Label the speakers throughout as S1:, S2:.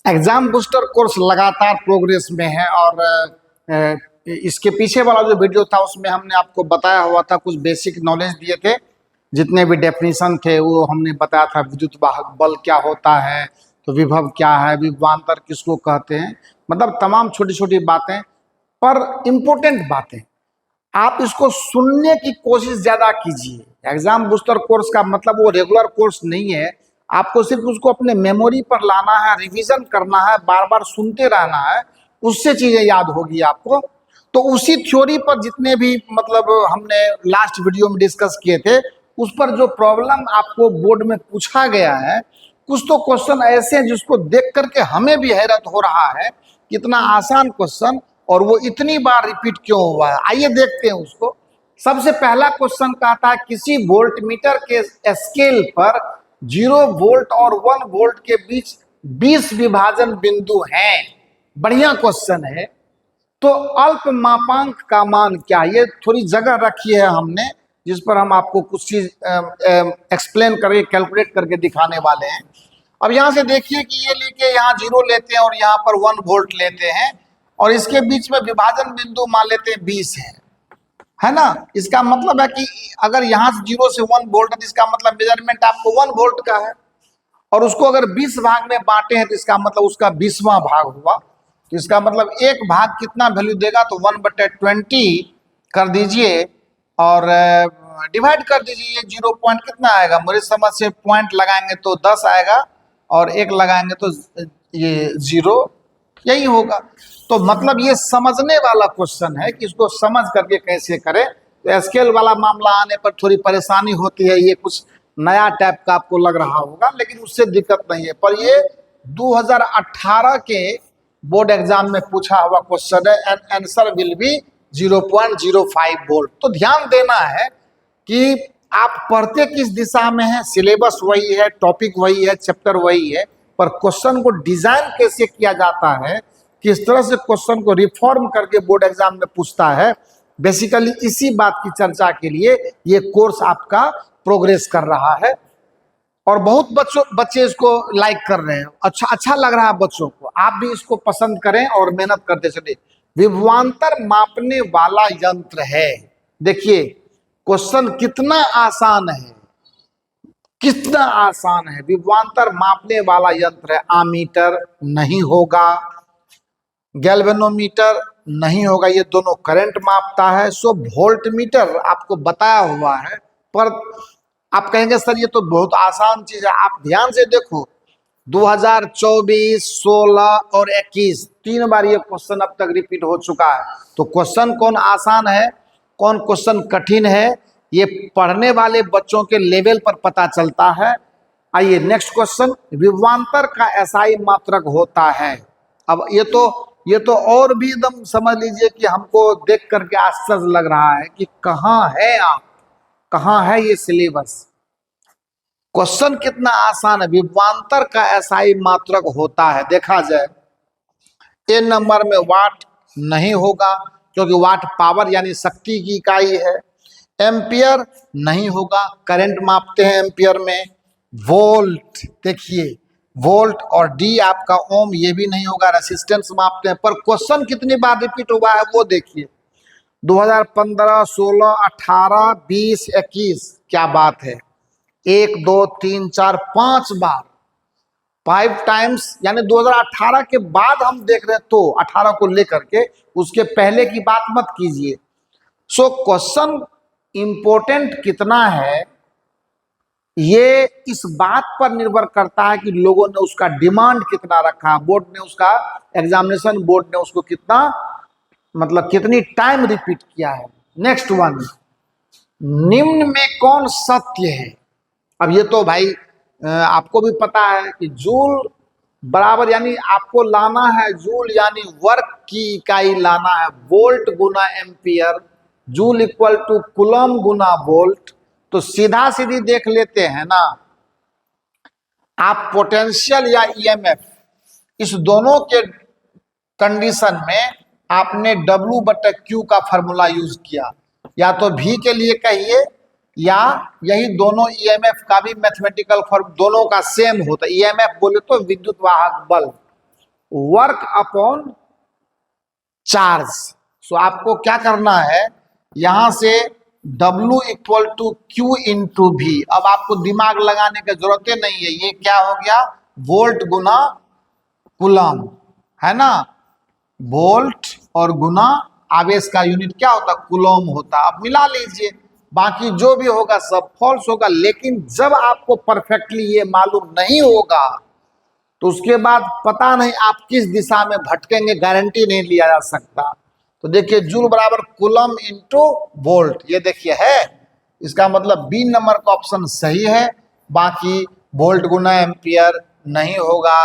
S1: Exam booster course लगातार progress में है और इसके पीछे वाला जो वीडियो था उसमें हमने आपको बताया हुआ था, कुछ बेसिक नॉलेज दिए थे, जितने भी डेफिनेशन थे वो हमने बताया था। विद्युत वाहक बल क्या होता है, तो विभव क्या है, विभवांतर किसको कहते हैं, मतलब तमाम छोटी छोटी बातें पर इम्पोर्टेंट बातें। आप इसको सुनने की कोशिश ज्यादा कीजिए। एग्जाम बूस्टर कोर्स का मतलब वो रेगुलर कोर्स नहीं है, आपको सिर्फ उसको अपने मेमोरी पर लाना है, रिवीजन करना है, बार बार सुनते रहना है, उससे चीजें याद होगी आपको। तो उसी थ्योरी पर जितने भी मतलब हमने लास्ट वीडियो में डिस्कस किए थे, उस पर जो प्रॉब्लम आपको बोर्ड में पूछा गया है, कुछ तो क्वेश्चन ऐसे हैं जिसको देख करके हमें भी हैरत हो रहा है, कितना आसान क्वेश्चन और वो इतनी बार रिपीट क्यों हुआ है। आइए देखते हैं उसको। सबसे पहला क्वेश्चन कहता है किसी वोल्ट मीटर के स्केल पर 0 वोल्ट और 1 वोल्ट के बीच 20 विभाजन बिंदु हैं। बढ़िया क्वेश्चन है। तो अल्प मापांक का मान क्या है, ये थोड़ी जगह रखी है हमने, जिस पर हम आपको कुछ चीज एक्सप्लेन करके कैलकुलेट करके दिखाने वाले हैं। अब यहां से देखिए कि ये लेके यहाँ 0 लेते हैं और यहाँ पर 1 वोल्ट लेते हैं और इसके बीच में विभाजन बिंदु मान लेते हैं 20 है ना। इसका मतलब है कि अगर यहाँ से 0 से 1 वोल्ट है तो इसका मतलब मेजरमेंट आपको 1 वोल्ट का है, और उसको अगर 20 भाग में बांटे हैं तो इसका मतलब उसका 20वां भाग हुआ। तो इसका मतलब एक भाग कितना वैल्यू देगा, तो 1/20 कर दीजिए और डिवाइड कर दीजिए। ये 0 पॉइंट कितना आएगा, मेरी समझ से पॉइंट लगाएंगे तो 10 आएगा और 1 लगाएंगे तो ये 0, यही होगा। तो मतलब ये समझने वाला क्वेश्चन है कि इसको समझ करके कैसे करें। तो स्केल वाला मामला आने पर थोड़ी परेशानी होती है, ये कुछ नया टाइप का आपको लग रहा होगा, लेकिन उससे दिक्कत नहीं है। पर ये 2018 के बोर्ड एग्जाम में पूछा हुआ क्वेश्चन है and answer will be 0.05 volt. तो ध्यान देना है कि आप पढ़ते किस दिशा में हैं, सिलेबस वही है, टॉपिक वही है, चैप्टर वही है, पर क्वेश्चन को डिजाइन कैसे किया जाता है, किस तरह से क्वेश्चन को रिफॉर्म करके बोर्ड एग्जाम में पूछता है, बेसिकली इसी बात की चर्चा के लिए ये कोर्स आपका प्रोग्रेस कर रहा है। और बहुत बच्चे इसको लाइक कर रहे हैं, अच्छा लग रहा है बच्चों को। आप भी इसको पसंद करें और मेहनत करते चलिए। विभवांतर मापने वाला यंत्र है। देखिए क्वेश्चन कितना आसान है, कितना आसान है। विभवांतर मापने वाला यंत्र है। आमीटर नहीं होगा, गैल्वेनोमीटर नहीं होगा, ये दोनों करंट मापता है। सो वोल्टमीटर आपको बताया हुआ है, पर आप कहेंगे सर ये तो बहुत आसान चीज है। आप ध्यान से देखो, 2024, 16 और 21 3 बार ये क्वेश्चन अब तक रिपीट हो चुका है। तो क्वेश्चन कौन आसान है, कौन क्वेश्चन कठिन है, ये पढ़ने वाले बच्चों के लेवल पर पता चलता है। आइए नेक्स्ट क्वेश्चन। विभवांतर का एसआई मात्रक होता है। अब ये तो और भी एकदम समझ लीजिए कि हमको देख करके आश्चर्य लग रहा है कि कहाँ है आप, कहाँ है ये सिलेबस। क्वेश्चन कितना आसान है। विभवांतर का एसआई मात्रक होता है, देखा जाए ए नंबर में वाट नहीं होगा, क्योंकि वाट पावर यानी शक्ति की इकाई है। एम्पियर नहीं होगा, करंट मापते हैं एम्पियर में। वोल्ट, देखिए वोल्ट और डी आपका ओम, ये भी नहीं होगा, रेसिस्टेंस मापते हैं। पर क्वेश्चन कितनी बार रिपीट हुआ है वो देखिए, 2015, 16, 18, 20, 21, क्या बात है। 1, 2, 3, 4, 5 बार, 5 टाइम्स, यानी 2018 के बाद हम देख रहे हैं, तो 18 को लेकर के, उसके पहले की बात मत कीजिए। सो क्वेश्चन इंपॉर्टेंट कितना है ये इस बात पर निर्भर करता है कि लोगों ने उसका डिमांड कितना रखा, बोर्ड ने उसका, एग्जामिनेशन बोर्ड ने उसको कितना, मतलब कितनी टाइम रिपीट किया है। नेक्स्ट वन, निम्न में कौन सत्य है। अब ये तो भाई आपको भी पता है कि जूल बराबर, यानी आपको लाना है जूल यानी वर्क की इकाई लाना है, वोल्ट गुना ampere, joule equal to coulomb गुना वोल्ट। तो सीधा सीधी देख लेते हैं ना आप, पोटेंशियल या ईएमएफ, इस दोनों के कंडीशन में आपने W/Q का फॉर्मूला यूज किया, या तो V के लिए कहिए या यही दोनों ईएमएफ का भी मैथमेटिकल फॉर्म दोनों का सेम होता है। ईएमएफ बोले तो विद्युत वाहक बल, वर्क अपॉन चार्ज। सो आपको क्या करना है, यहां से W equal to Q into भी। अब आपको दिमाग लगाने की जरूरत नहीं है, ये क्या हो गया, वोल्ट गुना कूलम, है ना। वोल्ट और गुना आवेश का यूनिट क्या होता, कूलम होता। अब मिला लीजिए, बाकी जो भी होगा सब फॉल्स होगा। लेकिन जब आपको परफेक्टली ये मालूम नहीं होगा तो उसके बाद पता नहीं आप किस दिशा में भटकेंगे, गारंटी नहीं लिया जा सकता। तो देखिए जूल बराबर कूलम इंटू वोल्ट, ये देखिए है, इसका मतलब बी नंबर का ऑप्शन सही है। बाकी वोल्ट गुना एम्पियर नहीं होगा।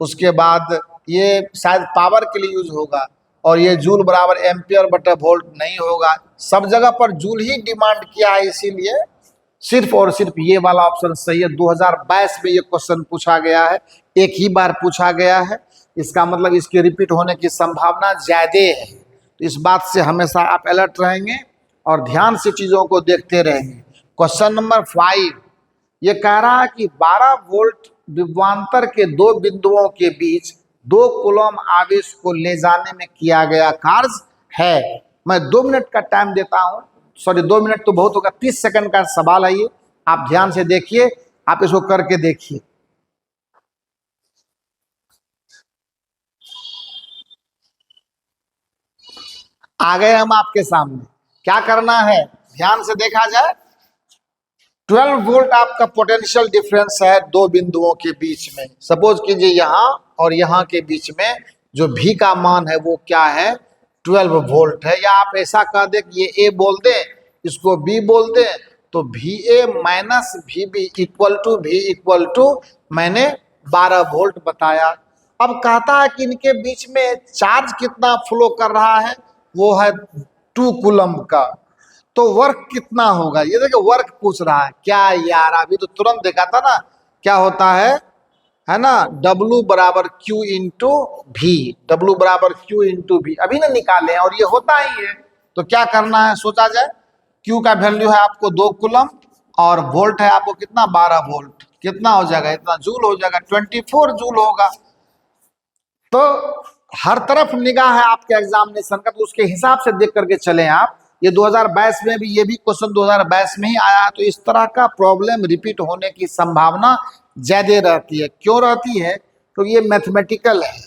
S1: उसके बाद ये शायद पावर के लिए यूज होगा, और ये जूल बराबर एम्पियर बटा वोल्ट नहीं होगा। सब जगह पर जूल ही डिमांड किया है, इसीलिए सिर्फ और सिर्फ ये वाला ऑप्शन सही है। 2022 में ये क्वेश्चन पूछा गया है, एक ही बार पूछा गया है, इसका मतलब इसके रिपीट होने की संभावना ज्यादा है। तो इस बात से हमेशा आप अलर्ट रहेंगे और ध्यान से चीजों को देखते रहेंगे। क्वेश्चन नंबर 5 ये कह रहा है कि 12 वोल्ट विभवांतर के दो बिंदुओं के बीच 2 कूलम आवेश को ले जाने में किया गया कार्य है। मैं 2 मिनट का टाइम देता हूं, सॉरी 2 मिनट तो बहुत होगा, 30 सेकंड का सवाल है ये, आप ध्यान से देखिए, आप इसको करके देखिए। आ गए हम आपके सामने, क्या करना है ध्यान से देखा जाए। 12 वोल्ट आपका पोटेंशियल डिफरेंस है दो बिंदुओं के बीच में। सपोज कीजिए यहां और यहां के बीच में जो भी का मान है वो क्या है, 12 वोल्ट है। या आप ऐसा कह दे कि ये ए बोल दें, इसको बी बोल दें, तो V A minus V B equal to मैंने 12 वोल्ट बताया। अब कहता है कि इनके बीच में चार्ज कितना फ्लो कर रहा है, वो है 2 कूलम का। तो वर्क कितना होगा, ये देखिए वर्क पूछ रहा है। क्या यार, अभी तो तुरंत देखा था ना, क्या होता है ना, W बराबर Q इंटू भी, W बराबर Q इंटू भी, अभी ना निकाले हैं और ये होता ही है। तो क्या करना है सोचा जाए, Q का वैल्यू है आपको 2 कूलम और वोल्ट है आपको कितना, 12 वोल्ट, कितना हो जाएगा, इतना जूल हो जाएगा, 24 जूल होगा। तो हर तरफ निगाह है आपके एग्जामिनेशन का, तो उसके हिसाब से देख करके चले आप। ये 2022 में भी, ये भी क्वेश्चन 2022 में ही आया है। तो इस तरह का प्रॉब्लम रिपीट होने की संभावना ज्यादा रहती है। क्यों रहती है, तो ये मैथमेटिकल है।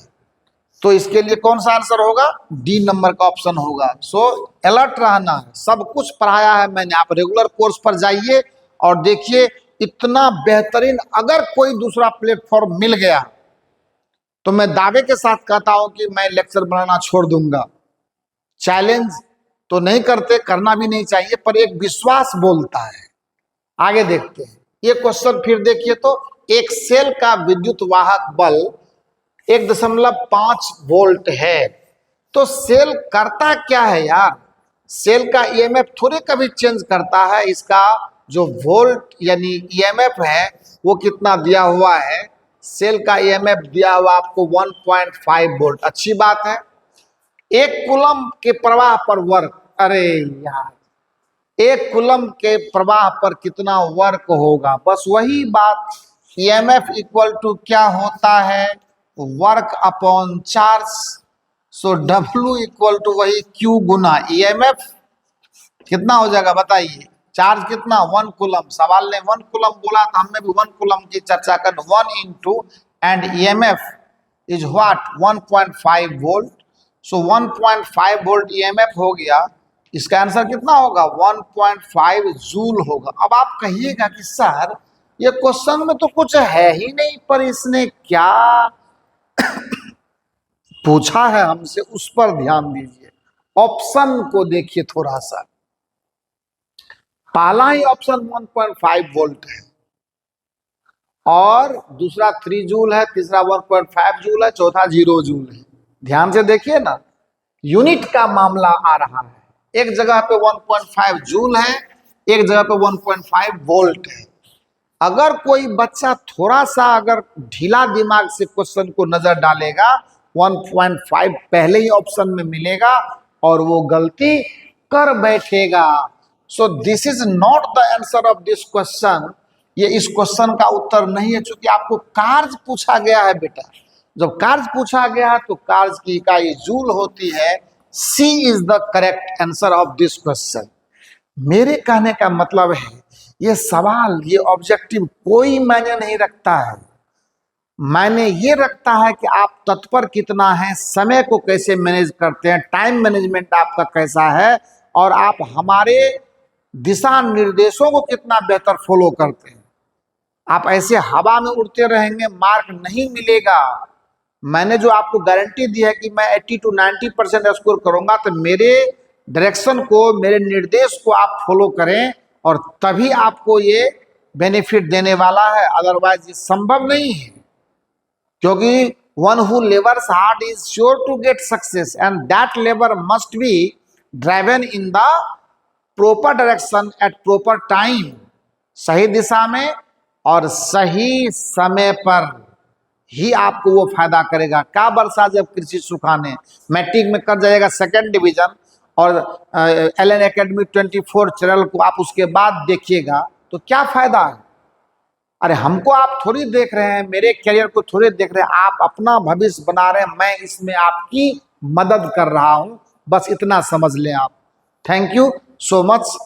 S1: तो इसके लिए कौन सा आंसर होगा, डी नंबर का ऑप्शन होगा। सो अलर्ट रहना है, सब कुछ पढ़ाया है मैंने, आप रेगुलर कोर्स पर जाइए और देखिए, इतना बेहतरीन अगर कोई दूसरा प्लेटफॉर्म मिल गया तो मैं दावे के साथ कहता हूं कि मैं लेक्चर बनाना छोड़ दूंगा। चैलेंज तो नहीं करते, करना भी नहीं चाहिए, पर एक विश्वास बोलता है। आगे देखते हैं ये क्वेश्चन फिर देखिए। तो एक सेल का विद्युत वाहक बल 1.5 वोल्ट है। तो सेल करता क्या है यार, सेल का ईएमएफ थोड़े कभी चेंज करता है। इसका जो वोल्ट यानी ईएमएफ है वो कितना दिया हुआ है, सेल का ईएमएफ दिया हुआ आपको 1.5 वोल्ट। अच्छी बात है। 1 कूलम के प्रवाह पर वर्क, अरे यार 1 कूलम के प्रवाह पर कितना वर्क होगा, बस वही बात। ईएमएफ इक्वल टू क्या होता है, work upon charge. So W equal to वही Q गुना ईएमएफ, कितना हो जाएगा बताइए, चार्ज कितना 1 कूलम, सवाल ने 1 कूलम बोला तो हमने भी 1 कूलम की चर्चा कर, 1 into and EMF is what 1.5 volt. So 1.5 volt EMF हो गया। इसका आंसर कितना होगा, 1.5 जूल होगा। अब आप कहिएगा कि सर ये क्वेश्चन में तो कुछ है ही नहीं, पर इसने क्या पूछा है हमसे, उस पर ध्यान दीजिए। ऑप्शन को देखिए थोड़ा सा। पहला ही ऑप्शन 1.5 वोल्ट है और दूसरा 3 जूल है, तीसरा 1.5 जूल है, चौथा 0 जूल है। ध्यान से देखिए ना, यूनिट का मामला आ रहा है। एक जगह पे 1.5 जूल है, एक जगह पे 1.5 वोल्ट है। अगर कोई बच्चा थोड़ा सा अगर ढीला दिमाग से क्वेश्चन को नजर डालेगा, 1.5 पहले ही ऑप्शन में मिलेगा और वो गलती कर बैठेगा। So this is not the answer of this question. ये इस क्वेश्चन का उत्तर नहीं है, चूंकि आपको कार्य पूछा गया है बेटा। जब कार्य पूछा गया तो कार्य की इकाई जूल होती है। C is the correct answer of this question. मेरे कहने का मतलब है ये सवाल, ये ऑब्जेक्टिव कोई मायने नहीं रखता है। मायने ये रखता है कि आप तत्पर कितना है, समय को कैसे मैनेज करते हैं, टाइम मैनेजमेंट आपका कैसा है, और आप हमारे दिशा निर्देशों को कितना बेहतर फॉलो करते हैं। आप ऐसे हवा में उड़ते रहेंगे, मार्क नहीं मिलेगा। मैंने जो आपको गारंटी दी है कि मैं 80 to 90% स्कोर करूंगा, तो मेरे डायरेक्शन को, मेरे निर्देश को आप फॉलो करें और तभी आपको ये बेनिफिट देने वाला है, अदरवाइज ये संभव नहीं है। क्योंकि one who labours hard is sure to get success and that labour must be driven in the proper direction at proper time. सही दिशा में और सही समय पर ही आपको वो फायदा करेगा। क्या वर्षा जब कृषि सुखाने, मैट्रिक में कर जाएगा 2nd डिवीजन और LN एकेडमी 24 चैनल को आप उसके बाद देखिएगा तो क्या फायदा है। अरे हमको आप थोड़ी देख रहे हैं, मेरे करियर को थोड़ी देख रहे हैं, आप अपना भविष्य बना रहे हैं, मैं इसमें आपकी मदद कर रहा हूं, बस इतना समझ लें आप। Thank you so much.